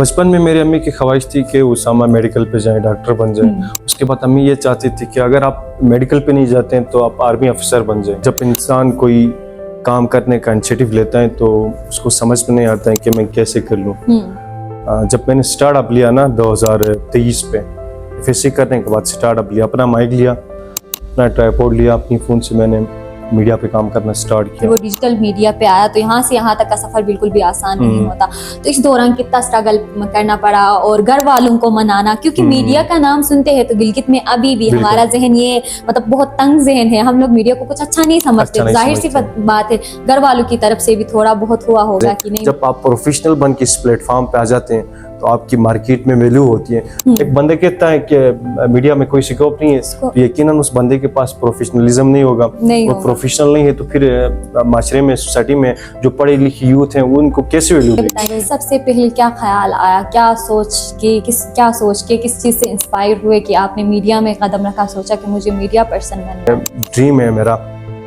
बचपन में मेरी अम्मी की ख्वाहिश थी कि उसामा मेडिकल पे जाएं, डॉक्टर बन जाएं। उसके बाद अम्मी ये चाहती थी कि अगर आप मेडिकल पे नहीं जाते हैं तो आप आर्मी अफसर बन जाएं। जब इंसान कोई काम करने का इनिशिएटिव लेता है तो उसको समझ में नहीं आता है कि मैं कैसे कर लूँ। जब मैंने स्टार्टअप लिया ना 2023 पे FSC करने के बाद स्टार्टअप लिया, अपना माइक लिया, अपना ट्राइपॉड लिया, अपनी फ़ोन से मैंने मीडिया पे काम करना स्टार्ट किया। वो डिजिटल मीडिया पे आया तो यहाँ से यहाँ तक का सफर बिल्कुल भी आसान नहीं होता। तो इस दौरान कितना स्ट्रगल करना पड़ा और घर वालों को मनाना, क्योंकि मीडिया का नाम सुनते हैं तो गिलगित में अभी भी हमारा जहन ये मतलब बहुत तंग जहन है। हम लोग मीडिया को कुछ अच्छा नहीं समझते। जाहिर सी बात है घर वालों की तरफ से भी थोड़ा बहुत हुआ होगा कि नहीं। जब आप प्रोफेशनल बन के इस प्लेटफॉर्म पे आ जाते हैं तो आपकी मार्केट में वैल्यू होती है। एक बंदे कहता है कि मीडिया में कोई स्कोप नहीं है, तो यकीनन उस बंदे के पास प्रोफेशनलिज्म नहीं होगा। वो प्रोफेशनल नहीं है तो फिर माशरे में, सोसाइटी में जो पढ़े लिखे यूथ हैं वो उनको कैसे वैल्यू देंगे। सबसे पहले क्या ख्याल आया, क्या सोच के किस चीज़ से इंस्पायर हुए कि आपने मीडिया में कदम रखा, सोचा कि मुझे मीडिया पर्सन बनना है? ड्रीम है मेरा,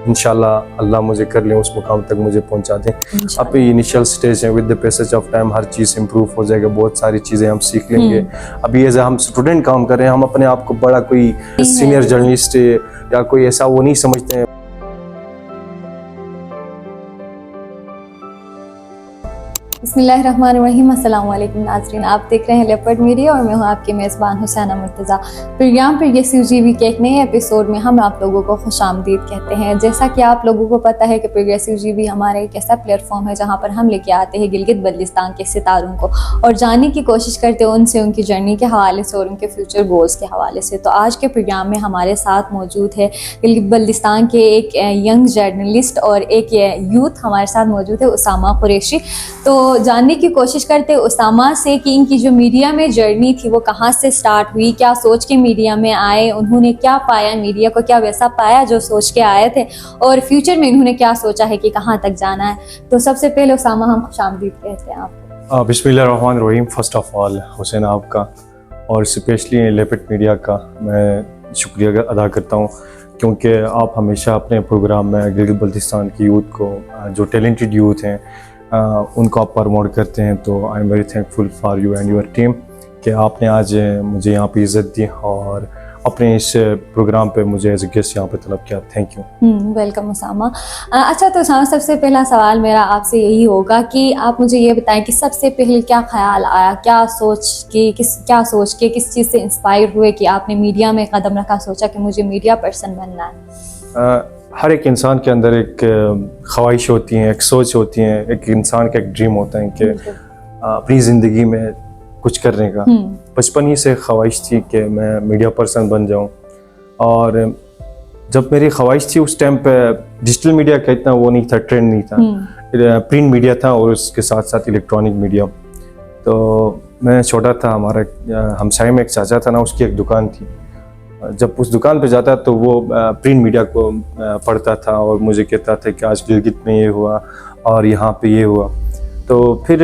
इंशाल्लाह अल्लाह मुझे कर ले उस मुकाम तक मुझे पहुंचा दे। अब इनिशियल स्टेज है, with the passage of time her cheese improve हो जाएगा, बहुत सारी चीज़ें हम सीख लेंगे। अभी एज हम स्टूडेंट काम कर रहे हैं, हम अपने आप को बड़ा कोई सीनियर जर्नलिस्ट या कोई ऐसा वो नहीं समझते हैं। बिस्मिल्लाहिर्रहमानिर्रहीम, अस्सलाम वालेकुम नाज़रीन, आप देख रहे हैं लेपर्ड मीडिया और मैं हूं आपकी मेज़बान हुसैना मुर्तज़ा। प्रोग्राम प्रोग्रेसिव जीवी के एक नए एपिसोड में हम आप लोगों को खुशामदीद कहते हैं। जैसा कि आप लोगों को पता है कि प्रोग्रेसिव जीवी हमारा एक ऐसा प्लेटफॉर्म है जहां पर हम लेके आते हैं गिलगित बल्तिस्तान के सितारों को और जानने की कोशिश करते हैं उनसे, उनकी जर्नी के हवाले से और उनके फ्यूचर गोल्स के हवाले से। तो आज के प्रोग्राम में हमारे साथ मौजूद है गिलगित बल्तिस्तान के एक यंग जर्नलिस्ट और एक यूथ हमारे साथ मौजूद है, उसामा कुरैशी। तो जानने की कोशिश करते उसामा से कि इनकी जो मीडिया में जर्नी थी वो कहाँ से स्टार्ट हुई, क्या सोच के मीडिया में आए, उन्होंने क्या पाया, मीडिया को क्या वैसा पाया जो सोच के आए थे, और फ्यूचर में इन्होंने क्या सोचा है कि कहाँ तक जाना है। तो सबसे पहले उसामा हम खुशामदीद कहते हैं आपको। बिस्मिल्लाहिर्रहमानिर्रहीम, फर्स्ट ऑफ ऑल हुसैन आपका और स्पेशली लेपर्ड मीडिया का मैं शुक्रिया अदा करता हूँ, क्योंकि आप हमेशा अपने प्रोग्राम में गिलगित बल्तिस्तान की यूथ को, जो टैलेंटेड यूथ हैं, उनको आप प्रमोट करते हैं। तो I am very thankful for you and your team कि आपने आज मुझे यहाँ पे इज़्ज़त दी और अपने इस प्रोग्राम पे मुझे एज ए गेस्ट यहाँ पे तलब किया। Thank you. वेलकम उसामा। अच्छा, तो उसामा सबसे पहला सवाल मेरा आपसे यही होगा कि आप मुझे ये बताएं कि सबसे पहले क्या ख्याल आया, क्या सोच के किस चीज़ से इंस्पायर हुए कि आपने मीडिया में कदम रखा, सोचा कि मुझे मीडिया पर्सन बनना है? हर एक इंसान के अंदर एक ख्वाहिश होती है, एक सोच होती है, एक इंसान का एक ड्रीम होता है कि अपनी ज़िंदगी में कुछ करने का। बचपन ही से ख्वाहिश थी कि मैं मीडिया पर्सन बन जाऊं। और जब मेरी ख्वाहिश थी उस टाइम पे डिजिटल मीडिया का इतना वो नहीं था, ट्रेंड नहीं था, प्रिंट मीडिया था और उसके साथ साथ इलेक्ट्रॉनिक मीडिया। तो मैं छोटा था, हमारा हमसाये में एक चाचा था ना, उसकी एक दुकान थी। जब उस दुकान पे जाता तो वो प्रिंट मीडिया को पढ़ता था और मुझे कहता था कि आज गिलगित में ये हुआ और यहाँ पे ये हुआ। तो फिर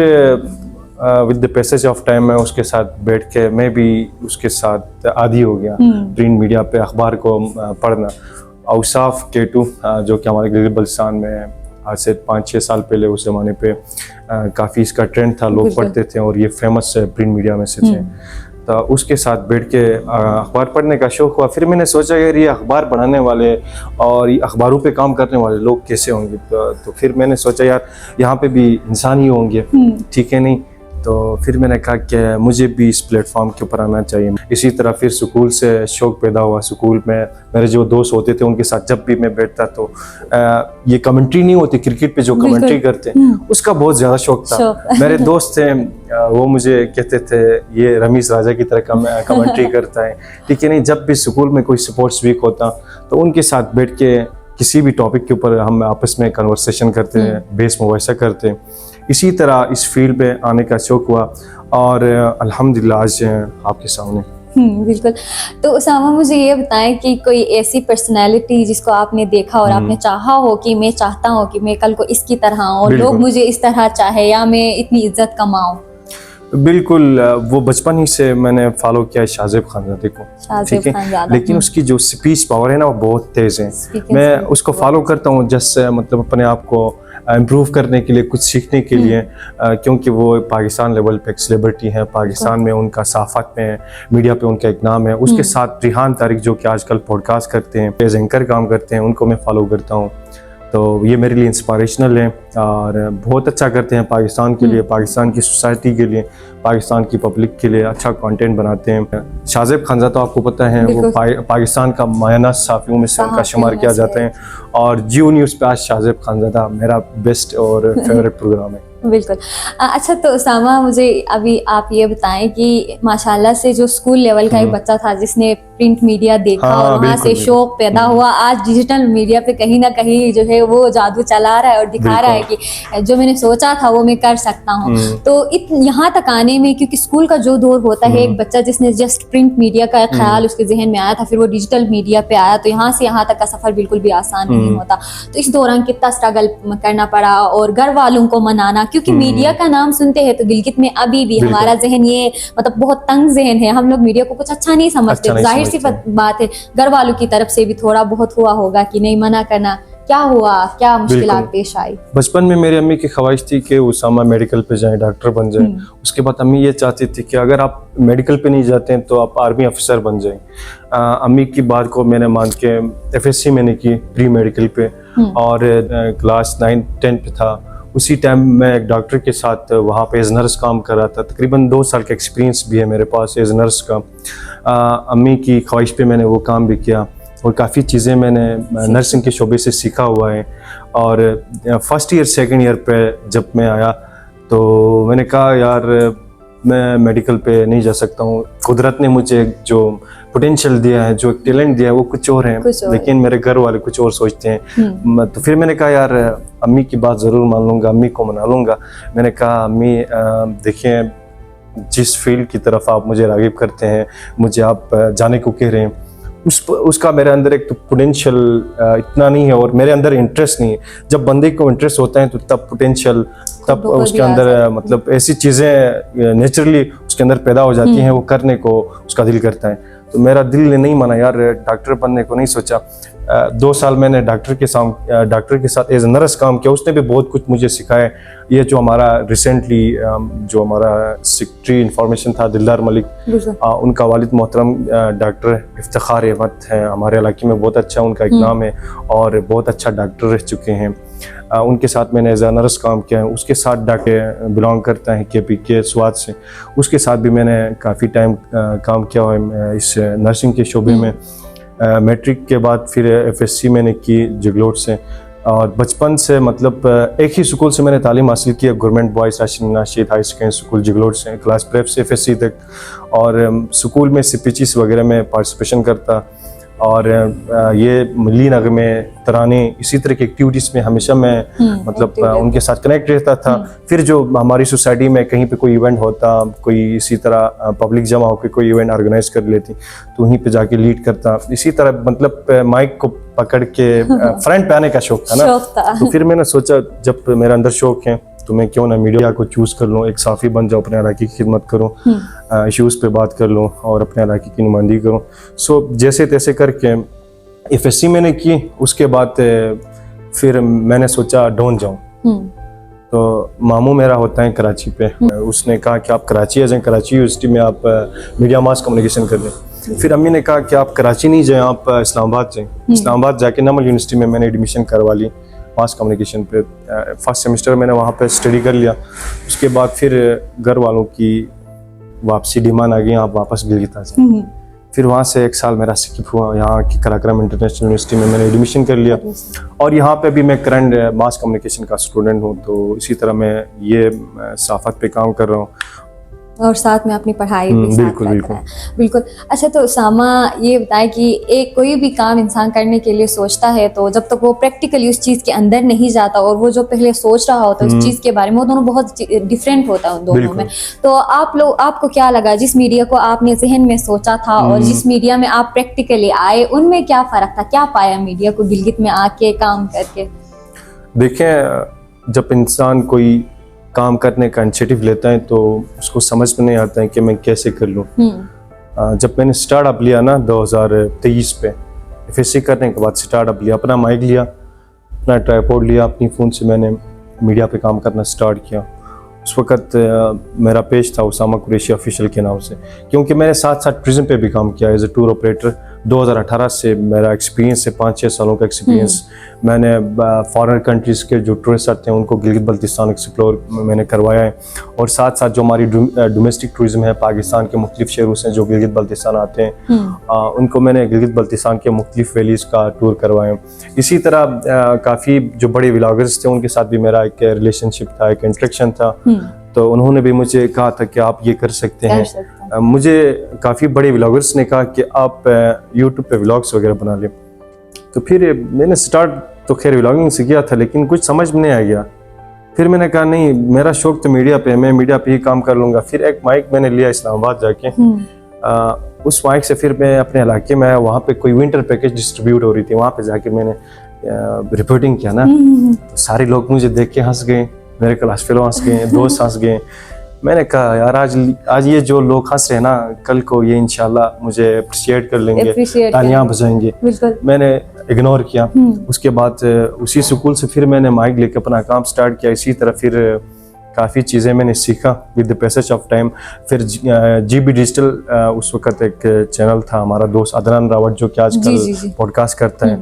with the passage of time मैं उसके साथ बैठ के मैं भी उसके साथ आदी हो गया प्रिंट मीडिया पे अखबार को पढ़ना। औसाफ K2 जो कि हमारे गिलगित बल्तिस्तान में आज से 5-6 साल पहले उस ज़माने पे काफ़ी इसका ट्रेंड था, लोग पढ़ते थे और ये फेमस प्रिंट मीडिया में से थे। तो उसके साथ बैठ के अखबार पढ़ने का शौक़ हुआ। फिर मैंने सोचा यार ये अखबार पढ़ाने वाले और ये अखबारों पे काम करने वाले लोग कैसे होंगे। तो फिर मैंने सोचा यार यहाँ पे भी इंसान ही होंगे, ठीक है नहीं। तो फिर मैंने कहा कि मुझे भी इस प्लेटफॉर्म के ऊपर आना चाहिए। इसी तरह फिर स्कूल से शौक़ पैदा हुआ। स्कूल में मेरे जो दोस्त होते थे उनके साथ जब भी मैं बैठता तो ये कमेंट्री नहीं होती, क्रिकेट पे जो कमेंट्री करते उसका बहुत ज़्यादा शौक़ था। मेरे दोस्त थे वो मुझे कहते थे ये रमीज़ राजा की तरह कमेंट्री करता है, ठीक है नहीं। जब भी स्कूल में कोई स्पोर्ट्स वीक होता तो उनके साथ बैठ के किसी भी टॉपिक के ऊपर हम आपस में कन्वर्सेशन करते हैं, बेस मुबाहिसा करते हैं। इसी तरह इस फील्ड में आने का शौक़ हुआ और अल्हम्दुलिल्लाह आज आपके सामने। बिल्कुल। तो उसामा मुझे ये बताएं कि कोई ऐसी पर्सनैलिटी जिसको आपने देखा और आपने चाहा हो कि मैं चाहता हूँ कि मैं कल को इसकी तरह और लोग मुझे इस तरह चाहे या मैं इतनी इज्जत कमाऊँ? बिल्कुल, वो बचपन ही से मैंने फॉलो किया है शाहज़ेब खानज़ादे को, ठीक है। लेकिन उसकी जो स्पीच पावर है ना वो बहुत तेज़ है। मैं उसको फॉलो करता हूँ जस्ट मतलब अपने आप को इम्प्रूव करने के लिए, कुछ सीखने के लिए, क्योंकि वो पाकिस्तान लेवल पे एक सेलिब्रिटी हैं, पाकिस्तान में उनका साफत में मीडिया पे उनका एक नाम है। उसके साथ रिहान तारिक जो कि आजकल पॉडकास्ट करते हैं, एज एंकर काम करते हैं, उनको मैं फॉलो करता हूँ। तो ये मेरे लिए इंस्पिरेशनल है और बहुत अच्छा करते हैं पाकिस्तान के लिए, पाकिस्तान की सोसाइटी के लिए, पाकिस्तान की पब्लिक के लिए अच्छा कंटेंट बनाते हैं। शाहजेब खानज़ादा तो आपको पता है वो पाकिस्तान का मायना साफियों में से उनका शुमार किया जाता है और जियो न्यूज़ पे आज शाहजेब खानज़ादा मेरा बेस्ट और फेवरेट प्रोग्राम है। बिल्कुल। अच्छा, तो उसामा मुझे अभी आप ये बताएं कि माशाल्लाह से जो स्कूल लेवल का एक बच्चा था जिसने प्रिंट मीडिया देखा और वहाँ से शौक पैदा हुआ, आज डिजिटल मीडिया पे कहीं ना कहीं जो है वो जादू चला रहा है और दिखा रहा है कि जो मैंने सोचा था वो मैं कर सकता हूँ। तो यहाँ तक आने में, क्योंकि स्कूल का जो दौर होता है, एक बच्चा जिसने जस्ट प्रिंट मीडिया का ख्याल उसके जहन में आया था, फिर वो डिजिटल मीडिया पे आया, तो यहाँ से यहाँ तक का सफर बिल्कुल भी आसान नहीं होता। तो इस दौरान कितना स्ट्रगल करना पड़ा और घर वालों को मनाना, क्योंकि मीडिया का नाम सुनते हैं तो गिलगित में अभी भी हमारा जहन ये मतलब बहुत तंग जहन है, हम लोग मीडिया को कुछ अच्छा नहीं समझते। जाहिर सी बात है घर वालों की तरफ से भी थोड़ा बहुत हुआ होगा कि नहीं मना करना, क्या हुआ, क्या मुश्किलात पेश आई? बचपन में मेरी अम्मी की ख्वाहिश थी कि उसामा मेडिकल पे जाए, डॉक्टर बन जाए। उसके बाद अम्मी ये चाहती थी कि अगर आप मेडिकल पे नहीं जाते हैं तो आप आर्मी अफसर बन जाएं। अम्मी की बात को मैंने मान के FSC मैंने की प्री मेडिकल पे और क्लास 9-10 पे था। उसी टाइम मैं एक डॉक्टर के साथ वहाँ पे एज नर्स काम कर रहा था। तकरीबन 2 साल का एक्सपीरियंस भी है मेरे पास एज नर्स का। अम्मी की ख्वाहिश पे मैंने वो काम भी किया और काफ़ी चीज़ें मैंने नर्सिंग के शोबे से सीखा हुआ है। और फर्स्ट ईयर सेकंड ईयर पे जब मैं आया तो मैंने कहा यार मैं मेडिकल पे नहीं जा सकता हूँ। कुदरत ने मुझे जो पोटेंशियल दिया है, जो टैलेंट दिया है वो कुछ और है, लेकिन मेरे घर वाले कुछ और सोचते हैं। तो फिर मैंने कहा यार अम्मी की बात ज़रूर मान लूँगा, अम्मी को मना लूँगा। मैंने कहा अम्मी देखिए, जिस फील्ड की तरफ आप मुझे राग़िब करते हैं, मुझे आप जाने को कह रहे हैं, उसका मेरे अंदर एक तो पोटेंशियल इतना नहीं है और मेरे अंदर इंटरेस्ट नहीं है। जब बंदे को इंटरेस्ट होता है तो तब पोटेंशियल, तब उसके अंदर मतलब ऐसी चीज़ें नेचुरली उसके अंदर पैदा हो जाती हैं, वो करने को उसका दिल करता है। तो मेरा दिल ने नहीं माना यार, डॉक्टर बनने को नहीं सोचा। 2 साल मैंने डॉक्टर के साथ एज नर्स काम किया, उसने भी बहुत कुछ मुझे सिखाया। ये जो हमारा रिसेंटली जो हमारा सेक्रेटरी इंफॉर्मेशन था दिलदार मलिक, उनका वालिद मोहतरम डॉक्टर इफ्तिखार अहमद हैं, हमारे इलाके में बहुत अच्छा उनका एक नाम है और बहुत अच्छा डॉक्टर रह चुके हैं। उनके साथ मैंने एज नर्स काम किया है। उसके साथ डॉक्टर बिलोंग करता है KPK स्वाद से, उसके साथ भी मैंने काफ़ी टाइम काम किया हुआ है इस नर्सिंग के शोबे में। मैट्रिक के बाद फिर FSC मैंने की जगलोट से और बचपन से मतलब एक ही स्कूल से मैंने तालीम हासिल की, government boys Rashid Nashid high secondary school Jaglot से, क्लास प्रेप से FSC तक। और स्कूल में स्पीचेस वगैरह में पार्टिसिपेशन करता और ये मिली नगमे, तराने, इसी तरह की एक्टिविटीज़ में हमेशा मैं मतलब उनके साथ कनेक्ट रहता था। फिर जो हमारी सोसाइटी में कहीं पे कोई इवेंट होता, कोई इसी तरह पब्लिक जमा होकर कोई इवेंट ऑर्गेनाइज कर लेती तो वहीं पे जाके लीड करता। इसी तरह मतलब माइक को पकड़ के फ्रंट पे आने का शौक था ना। तो फिर मैंने सोचा जब मेरे अंदर शौक है तो मैं क्यों ना मीडिया को चूज़ कर लूँ, एक साफ़ी बन जाऊँ, अपने इलाके की खिदमत करूँ, इश्यूज़ पे बात कर लूँ और अपने इलाके की नुमाइंदगी करूँ। सो जैसे तैसे करके FSC मैंने की। उसके बाद फिर मैंने सोचा डॉन जाऊँ। तो मामू मेरा होता है कराची पे, उसने कहा कि आप कराची आ जाएँ, कराची यूनिवर्सिटी में आप मीडिया मास कम्युनिकेशन कर लें। फिर अम्मी ने कहा कि आप कराची नहीं जाएँ, आप इस्लामाबाद जाएँ। इस्लामाबाद जाके नमल यूनिवर्सिटी में मैंने एडमिशन करवा ली मास कम्युनिकेशन पे। फर्स्ट सेमेस्टर मैंने वहाँ पे स्टडी कर लिया। उसके बाद फिर घर वालों की वापसी डिमांड आ गई, आप वापस गिलगित आ जाए। फिर वहाँ से 1 साल मेरा स्किप हुआ, यहाँ की कराक्रम इंटरनेशनल यूनिवर्सिटी में मैंने एडमिशन कर लिया और यहाँ पे भी मैं करंट मास कम्युनिकेशन का स्टूडेंट हूँ। तो इसी तरह मैं ये साफत पे काम कर रहा हूँ और साथ में अपनी पढ़ाई भी साथ कर रहा है। बिल्कुल। अच्छा, तो उसामा ये बताए कि एक कोई भी काम इंसान करने के लिए सोचता है तो जब तक वो प्रैक्टिकली उस चीज़ के अंदर नहीं जाता और वो जो पहले सोच रहा होता है उस चीज़ के बारे में, वो दोनों बहुत डिफरेंट होता है उन दोनों में। तो आपको क्या लगा, जिस मीडिया को आपने जहन में सोचा था और जिस मीडिया में आप प्रैक्टिकली आए, उनमें क्या फ़र्क था? क्या पाया मीडिया को गिलगित में आके काम करके? देखें, जब इंसान कोई काम करने का इनिशिएटिव लेता है तो उसको समझ में नहीं आता है कि मैं कैसे कर लूँ। जब मैंने स्टार्टअप लिया ना 2023 पे, FSC करने के बाद स्टार्टअप लिया, अपना माइक लिया, अपना ट्राइपॉड लिया, अपनी फ़ोन से मैंने मीडिया पे काम करना स्टार्ट किया। उस वक़्त मेरा पेज था उसामा कुरैशी ऑफिशियल के नाम से, क्योंकि मैंने साथ साथ प्रिज्म पे भी काम किया एज ए टूर ऑपरेटर। 2018 से मेरा एक्सपीरियंस है, 5-6 सालों का एक्सपीरियंस। मैंने फॉरेन कंट्रीज़ के जो टूरिस्ट आते हैं उनको गिलगित बल्तिस्तान एक्सप्लोर मैंने करवाया है, और साथ साथ जो हमारी डोमेस्टिक टूरिज़्म है पाकिस्तान के मुख्तलिफ शहरों से जो गिलगित बल्तिस्तान आते हैं उनको मैंने गिलगित बल्तिस्तान के मुख्तलिफ वैलीज़ का टूर करवाया। इसी तरह काफ़ी जो बड़े व्लॉगर्स थे उनके साथ भी मेरा एक रिलेशनशिप था, एक इंटरेक्शन था। तो उन्होंने भी मुझे कहा था कि आप ये कर सकते हैं। मुझे काफ़ी बड़े व्लॉगर्स ने कहा कि आप यूट्यूब पे व्लॉग्स वगैरह बना लें। तो फिर मैंने स्टार्ट तो खैर व्लॉगिंग से किया था, लेकिन कुछ समझ में नहीं आ गया। फिर मैंने कहा नहीं, मेरा शौक तो मीडिया पे है, मैं मीडिया पे ही काम कर लूँगा। फिर एक माइक मैंने लिया इस्लामाबाद जाके, उस माइक से फिर मैं अपने इलाके में आया। वहाँ पे कोई विंटर पैकेज डिस्ट्रीब्यूट हो रही थी, वहाँ पे जाके मैंने रिपोर्टिंग किया ना। तो सारे लोग मुझे देख के हंस गए, मेरे क्लास फेलो हंस गए, दोस्त हंस गए। मैंने कहा यार आज ये जो लोग हंस रहे हैं ना, कल को ये इंशाल्लाह मुझे अप्रिशिएट कर लेंगे, तालियां बजाएंगे। मैंने इग्नोर किया। उसके बाद उसी स्कूल से फिर मैंने माइक लेकर अपना काम स्टार्ट किया। इसी तरह फिर काफ़ी चीज़ें मैंने सीखा with the passage of time. फिर GB डिजिटल उस वक्त एक चैनल था, हमारा दोस्त अदनान रावत जो कि आजकल पॉडकास्ट करता है,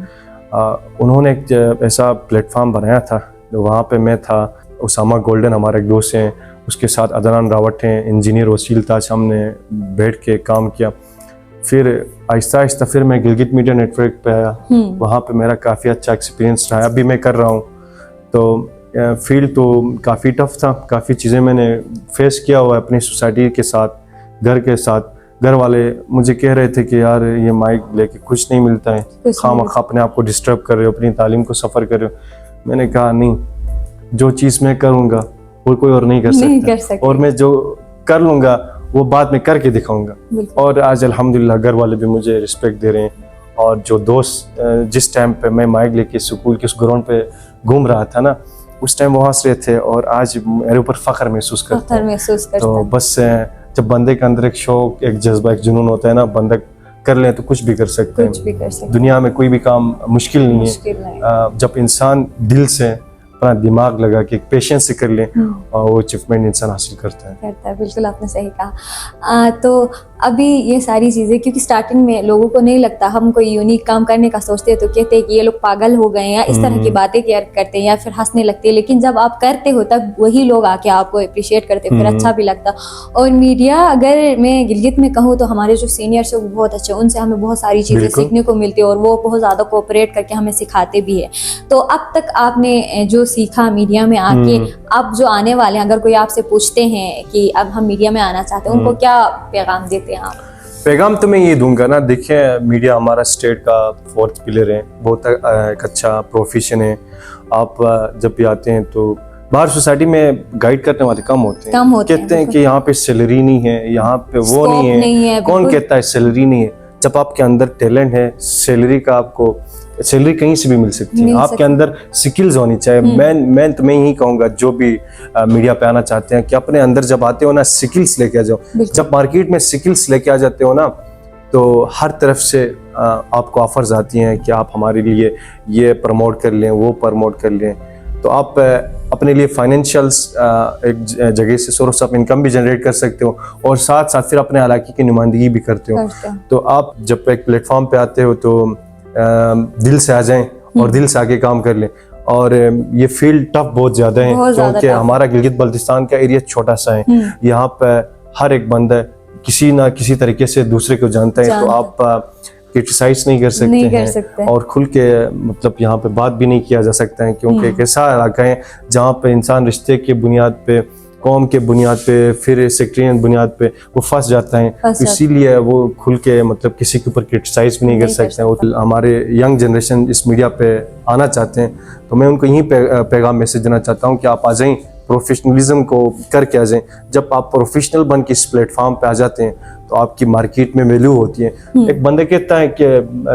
उन्होंने एक ऐसा प्लेटफॉर्म बनाया था। वहाँ पे मैं था, उसामा गोल्डन हमारे एक दोस्त हैं, उसके साथ अदनान रावत हैं, इंजीनियर वसील ताज, हमने बैठ के काम किया। फिर आहिस्ता आहिस्ता फिर मैं गिलगित मीडिया नेटवर्क पे आया। वहाँ पे मेरा काफ़ी अच्छा एक्सपीरियंस रहा, अभी मैं कर रहा हूँ। तो फील्ड तो काफ़ी टफ था, काफ़ी चीज़ें मैंने फेस किया हुआ है अपनी सोसाइटी के साथ, घर के साथ। घर वाले मुझे कह रहे थे कि यार ये माइक लेके कुछ नहीं मिलता है, खामखा अपने आप को डिस्टर्ब कर रहे हो, अपनी तालीम को सफ़र कर रहे हो। मैंने कहा नहीं, जो चीज़ मैं करूँगा वो कोई और नहीं कर सकता, और मैं जो कर लूँगा वो बाद में करके दिखाऊंगा। और आज अल्हम्दुलिल्लाह घर वाले भी मुझे रिस्पेक्ट दे रहे हैं। और जो दोस्त जिस टाइम पे मैं माइक लेके स्कूल के उस ग्राउंड पे घूम रहा था ना, उस टाइम वो हंस रहे थे, और आज मेरे ऊपर फ़ख्र महसूस करते हैं। तो बस जब बंदे के अंदर एक शौक, एक जज्बा, एक जुनून होता है ना, बंदा कर ले तो कुछ भी कर सकते हैं। दुनिया में कोई भी काम मुश्किल नहीं है। जब इंसान दिल से अपना दिमाग लगा के पेशेंस से कर ले, और वो अचीवमेंट इंसान हासिल करता है। बिल्कुल आपने सही कहा। तो अभी ये सारी चीज़ें, क्योंकि स्टार्टिंग में लोगों को नहीं लगता, हम कोई यूनिक काम करने का सोचते हैं तो कहते हैं कि ये लोग पागल हो गए हैं, या इस तरह की बातें करते हैं, या फिर हंसने लगते हैं। लेकिन जब आप करते हो तब वही लोग आके आपको अप्रिशिएट करते हैं, फिर अच्छा भी लगता। और मीडिया, अगर मैं गिलगित में कहूँ तो हमारे जो सीनियर्स हैं वो बहुत अच्छे, उनसे हमें बहुत सारी चीज़ें सीखने को मिलती है, और वो बहुत ज़्यादा कोऑपरेट करके हमें सिखाते भी है। तो अब तक आपने जो सीखा मीडिया में आके, अब जो आने वाले हैं, अगर कोई आपसे पूछते हैं कि अब हम मीडिया में आना चाहते हैं, उनको क्या पैगाम देते हैं आप? पैगाम तो मैं ये दूंगा ना, देखिए मीडिया हमारा स्टेट का 4th पिलर है, बहुत एक अच्छा प्रोफेशन है। आप जब भी आते हैं तो बाहर सोसाइटी में गाइड करने वाले कम होते हैं, कहते हैं कि यहाँ पे सैलरी नहीं है, यहाँ पे वो नहीं है। कौन कहता है सैलरी नहीं है? जब आपके अंदर टैलेंट है, सैलरी कहीं से भी मिल सकती है। आपके अंदर स्किल्स होनी चाहिए। मैं तो मैं यही कहूँगा, जो भी मीडिया पे आना चाहते हैं, कि अपने अंदर जब आते हो ना, स्किल्स लेके आ जाओ। जब मार्केट में स्किल्स लेके आ जाते हो ना, तो हर तरफ से आपको ऑफर्स आती हैं कि आप हमारे लिए ये प्रमोट कर लें, वो प्रमोट कर लें। तो आप अपने लिए फाइनेंशियल्स एक जगह से सोर्स ऑफ इनकम भी जनरेट कर सकते हो, और साथ साथ फिर अपने इलाके की नुमाइंदगी भी करते हो। तो आप जब एक प्लेटफॉर्म पे आते हो तो दिल से आ जाएं, और दिल से आके काम कर लें। और ये फील्ड टफ बहुत ज़्यादा है, क्योंकि हमारा गिलगित बल्तिस्तान का एरिया छोटा सा है। यहाँ पे हर एक बंदा किसी ना किसी तरीके से दूसरे को जानता है, तो आप क्रिटिसाइज नहीं कर सकते हैं, और खुल के मतलब यहाँ पे बात भी नहीं किया जा सकता है, क्योंकि एक ऐसा इलाका है जहाँ पे इंसान रिश्ते के बुनियाद पे, कौम के बुनियाद पे, फिर सेक्टरियन बुनियाद पे वो फंस जाता है। इसीलिए वो खुल के मतलब किसी के ऊपर क्रिटिसाइज भी नहीं कर सकते हैं। हमारे यंग जनरेशन इस मीडिया पे आना चाहते हैं, तो मैं उनको यही पैगाम मैसेज देना चाहता हूँ कि आप आ जाएं, प्रोफेशनलिज्म को करके आ जाएं। जब आप प्रोफेशनल बन के इस प्लेटफॉर्म पे आ जाते हैं तो आपकी मार्केट में वैल्यू होती है। एक बंदे कहता है कि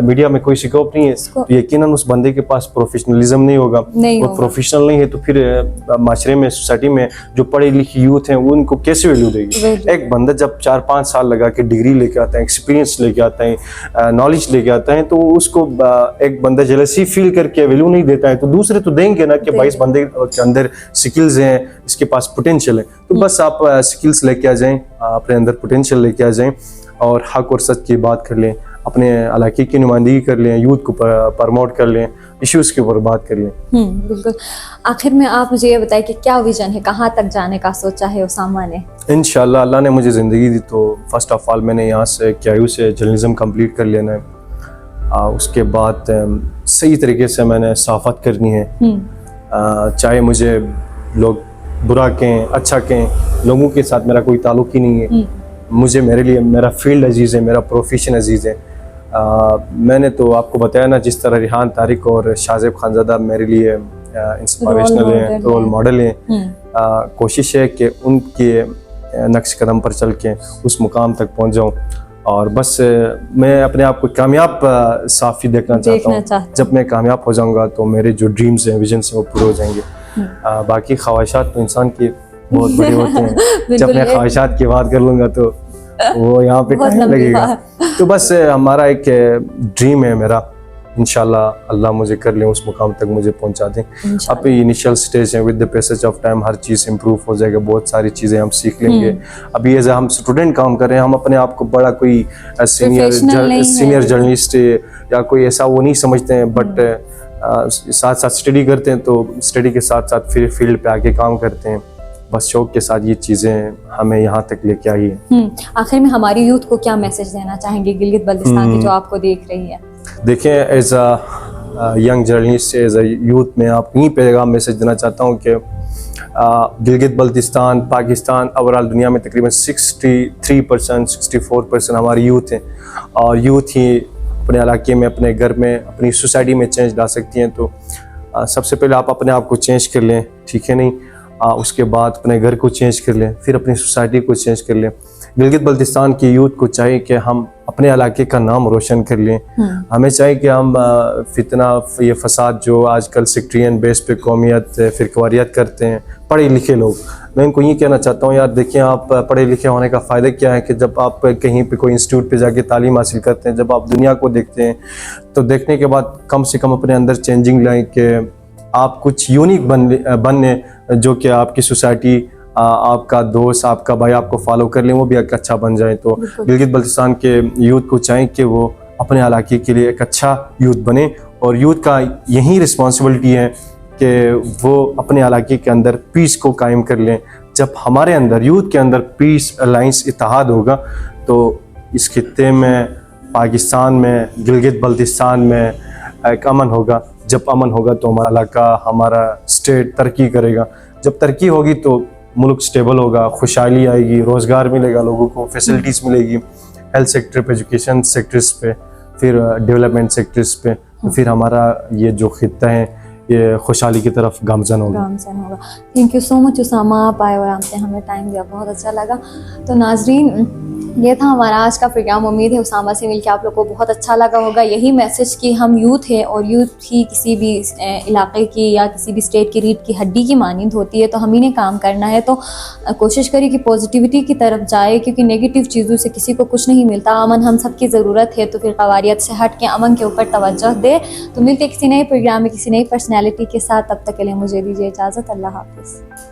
मीडिया में कोई स्कोप नहीं है, तो यकीनन उस बंदे के पास प्रोफेशनलिज्म नहीं होगा, वो प्रोफेशनल नहीं है, तो फिर माशरे में, सोसाइटी में जो पढ़े लिखे यूथ हैं वो उनको कैसे वैल्यू देगी। एक बंदा जब 4-5 साल लगा के डिग्री लेके आता है, एक्सपीरियंस लेके आता है, नॉलेज लेके आता है, तो उसको एक बंदा जेलसी फील करके वैल्यू नहीं देता है, तो दूसरे तो देंगे ना कि भाई इस बंदे के अंदर स्किल्स हैं, इसके पास पोटेंशियल है। तो बस आप स्किल्स लेके आ जाएं, अपने अंदर पोटेंशियल लेके आ जाएं और हक और सच की बात कर लें, अपने इलाके की नुमाइंदगी कर लें, यूथ को प्रमोट कर लें, इश्यूज़ के ऊपर बात कर लें। बिल्कुल। आखिर में आप मुझे ये बताएं कि क्या विजन है, कहाँ तक जाने का सोचा है उसामा ने? इंशाल्लाह अल्लाह ने मुझे ज़िंदगी दी तो फर्स्ट ऑफ ऑल मैंने यहाँ से KIU से जर्नलिज्म कंप्लीट कर लेना है। उसके बाद सही तरीके से मैंने सहाफ़त करनी है, चाहे मुझे लोग बुरा कहें अच्छा कहें, लोगों के साथ मेरा कोई ताल्लुक ही नहीं है। मुझे, मेरे लिए मेरा फील्ड अजीज़ है, मेरा प्रोफेशन अजीज़ है। मैंने तो आपको बताया ना, जिस तरह रिहान तारिक और शाहज़ेब खानज़ादा मेरे लिए इंस्पिरेशनल हैं, रोल मॉडल हैं। कोशिश है कि उनके नक्श कदम पर चल के उस मुकाम तक पहुंच जाऊं, और बस मैं अपने आप को कामयाब साफ़ी देखना चाहता हूँ। जब मैं कामयाब हो जाऊंगा तो मेरे जो ड्रीम्स हैं, विजन्स हैं, वो पूरे हो जाएंगे। बाकी ख्वाहिशात तो इंसान की बहुत बड़े होते हैं। जब मैं ख्वाहिशात की बात कर लूँगा तो वो यहाँ पे टाइम लगेगा। तो बस हमारा एक ड्रीम है मेरा, इंशाल्लाह अल्लाह मुझे कर ले उस मुकाम तक मुझे पहुंचा दें। अब इनिशियल स्टेज है, with the passage of time her cheese improve हो जाएगा, बहुत सारी चीज़ें हम सीख लेंगे। अभी एज हम स्टूडेंट काम कर रहे हैं, हम अपने आप को बड़ा कोई सीनियर जर्नलिस्ट या कोई ऐसा वो नहीं समझते हैं, बट साथ साथ स्टडी करते हैं, तो स्टडी के साथ साथ फिर फील्ड पे आके काम करते हैं। बस शौक के साथ ये चीज़ें हमें यहाँ तक लेके आई है। आखिर में हमारी यूथ को क्या मैसेज देना चाहेंगे, गिलगित बल्तिस्तान की जो आपको देख रही है? देखें, as a young journalist, as a youth, में आप यहीं पैगाम मैसेज देना चाहता हूँ कि गिलगित बल्तिस्तान, पाकिस्तान, ओवरऑल दुनिया में तकरीबन 63%, 64% हमारी यूथ हैं, और यूथ ही अपने इलाके में, अपने घर में, अपनी सोसाइटी में चेंज ला सकती हैं। तो सबसे पहले आप अपने आप को चेंज कर लें, ठीक है नहीं? उसके बाद अपने घर को चेंज कर लें, फिर अपनी सोसाइटी को चेंज कर लें। गिलगित बल्तिस्तान की यूथ को चाहिए कि हम अपने इलाके का नाम रोशन कर लें। हमें चाहिए कि हम फितना, ये फसाद जो आजकल सेक्टरियन बेस पे कौमियत फिरकवारियत करते हैं पढ़े लिखे लोग, मैं इनको ये कहना चाहता हूँ, यार देखिए, आप पढ़े लिखे होने का फ़ायदा क्या है कि जब आप कहीं पे कोई इंस्टीट्यूट पे जाके तालीम हासिल करते हैं, जब आप दुनिया को देखते हैं, तो देखने के बाद कम से कम अपने अंदर चेंजिंग लाएँ कि आप कुछ यूनिक बनने जो कि आपकी सोसाइटी, आपका दोस्त, आपका भाई आपको फॉलो कर लें, वो भी एक अच्छा बन जाए। तो गिलगित बल्तिस्तान के यूथ को चाहिए कि वो अपने इलाके के लिए एक अच्छा यूथ बने, और यूथ का यही रिस्पॉन्सिबिलिटी है कि वो अपने इलाके के अंदर पीस को कायम कर लें। जब हमारे अंदर, यूथ के अंदर पीस, अलाइंस, इत्तेहाद होगा, तो इस खित्ते में, पाकिस्तान में, गिलगित बल्तिस्तान में एक अमन होगा। जब अमन होगा तो हमारा इलाका, हमारा स्टेट तरक्की करेगा। जब तरक्की होगी तो मुल्क स्टेबल होगा, खुशहाली आएगी, रोज़गार मिलेगा लोगों को, फैसिलिटीज़ मिलेगी हेल्थ सेक्टर पे, एजुकेशन सेक्टर्स पे, फिर डेवलपमेंट सेक्टर्स पे, तो फिर हमारा ये जो खित्ता है ये खुशहाली की तरफ गामजन होगा। Thank you so much Usama, आप आए और आपने हमें टाइम दिया, बहुत अच्छा लगा। तो नाजरीन, ये था हमारा आज का प्रोग्राम। उम्मीद है उसामा से मिलकर आप लोग को बहुत अच्छा लगा होगा। यही मैसेज कि हम यूथ हैं, और यूथ ही किसी भी इलाके की या किसी भी स्टेट की रीढ़ की हड्डी की मानंद होती है, तो हम ही ने काम करना है। तो कोशिश करिए कि पॉजिटिविटी की तरफ जाए, क्योंकि नेगेटिव चीज़ों से किसी को कुछ नहीं मिलता। अमन हम सबकी ज़रूरत है, तो फिर क़वारियत से हट के अमन के ऊपर तवज्जो दे। तो मिलते किसी नए प्रोग्राम में किसी नई पर्सनैलिटी के साथ, तब तक के लिए मुझे दीजिए इजाज़त। अल्लाह हाफ़िज़।